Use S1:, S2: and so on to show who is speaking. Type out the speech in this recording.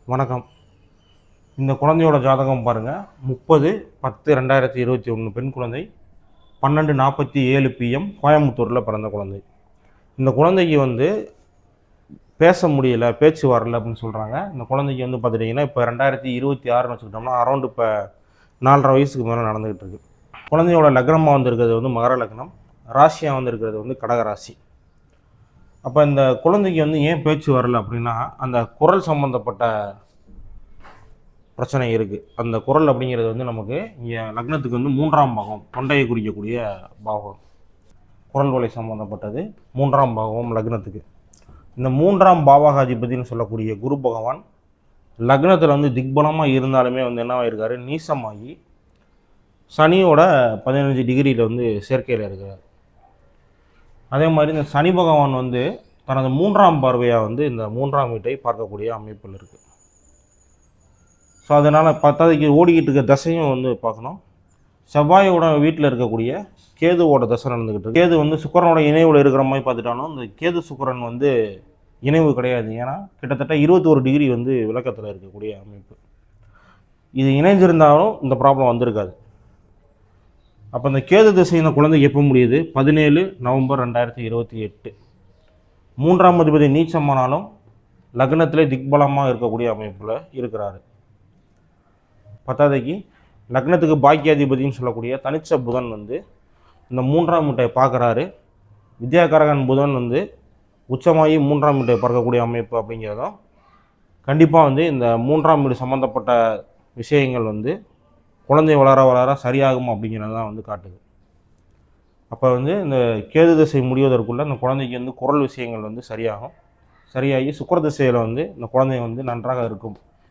S1: வணக்கம். இந்த குழந்தையோட ஜாதகம் பாருங்கள். 30/10/2021 பெண் குழந்தை, 12:47 PM கோயம்புத்தூரில் பிறந்த குழந்தை. இந்த குழந்தைக்கு பேச முடியல, பேச்சு வரல அப்படின்னு சொல்கிறாங்க. இந்த குழந்தைக்கு பார்த்துட்டிங்கன்னா இப்போ 2026ன்னு வச்சுக்கிட்டோம்னா அரௌண்ட் இப்போ 4.5 வயசுக்கு மேலே நடந்துக்கிட்டு இருக்குது. குழந்தையோட லக்னமாக இருக்கிறது மகர லக்னம், ராசியாக இருக்கிறது கடக ராசி. அப்போ இந்த குழந்தைக்கு ஏன் பேச்சு வரல அப்படின்னா அந்த குரல் சம்மந்தப்பட்ட பிரச்சனை இருக்குது. அந்த குரல் அப்படிங்கிறது நமக்கு இங்கே லக்னத்துக்கு 3ஆம் பாகம், தொண்டையை குறிக்கக்கூடிய பாகம், குரல் வலை சம்மந்தப்பட்டது 3ஆம் பாகம் லக்னத்துக்கு. இந்த 3ஆம் பாவகாதிபதினு சொல்லக்கூடிய குரு பகவான் லக்னத்தில் திக்பலமாக இருந்தாலுமே என்ன ஆகிருக்காரு, நீசமாகி சனியோட 15 டிகிரியில் சேர்க்கையில் இருக்கிறார். அதே மாதிரி இந்த சனி பகவான் தனது 3ஆம் பார்வையாக இந்த 3ஆம் வீட்டை பார்க்கக்கூடிய அமைப்பில் இருக்குது. ஸோ அதனால் பத்தாவதுக்கு ஓடிக்கிட்டு இருக்க தசையும் பார்க்கணும். செவ்வாயோட வீட்டில் இருக்கக்கூடிய கேதுவோட தசை நடந்துக்கிட்டு இருக்கு. கேது சுக்கரனோட இணைவில் இருக்கிற மாதிரி பார்த்துட்டாலும் இந்த கேது சுக்கரன் இணைவு கிடையாது. ஏன்னா கிட்டத்தட்ட 21 டிகிரி விளக்கத்தில் இருக்கக்கூடிய அமைப்பு. இது இணைஞ்சிருந்தாலும் இந்த ப்ராப்ளம் வந்திருக்காது. அப்போ இந்த கேது திசை இந்த குழந்தைக்கு எப்போ முடியுது? 17 நவம்பர் 2028. 3ஆம் அதிபதி நீச்சமானாலும் லக்னத்திலே திக்பலமாக இருக்கக்கூடிய அமைப்பில் இருக்கிறாரு. பத்தாவதுக்கு லக்னத்துக்கு பாக்கியாதிபதினு சொல்லக்கூடிய தனிச்ச புதன் இந்த 3ஆம் வீட்டை பார்க்குறாரு. வித்யாகாரகன் புதன் உச்சமாகி 3ஆம் வீட்டை பார்க்கக்கூடிய அமைப்பு அப்படிங்கிறதும் கண்டிப்பாக இந்த 3ஆம் வீடு சம்மந்தப்பட்ட விஷயங்கள் குழந்தை வளர வளர சரியாகும் அப்படிங்கிறது தான் காட்டுது. அப்போ இந்த கேது திசை முடிவதற்குள்ளே இந்த குழந்தைக்கு குரல் விஷயங்கள் சரியாகும். சரியாகி சுக்கிர திசையில் இந்த குழந்தை நன்றாக இருக்கும்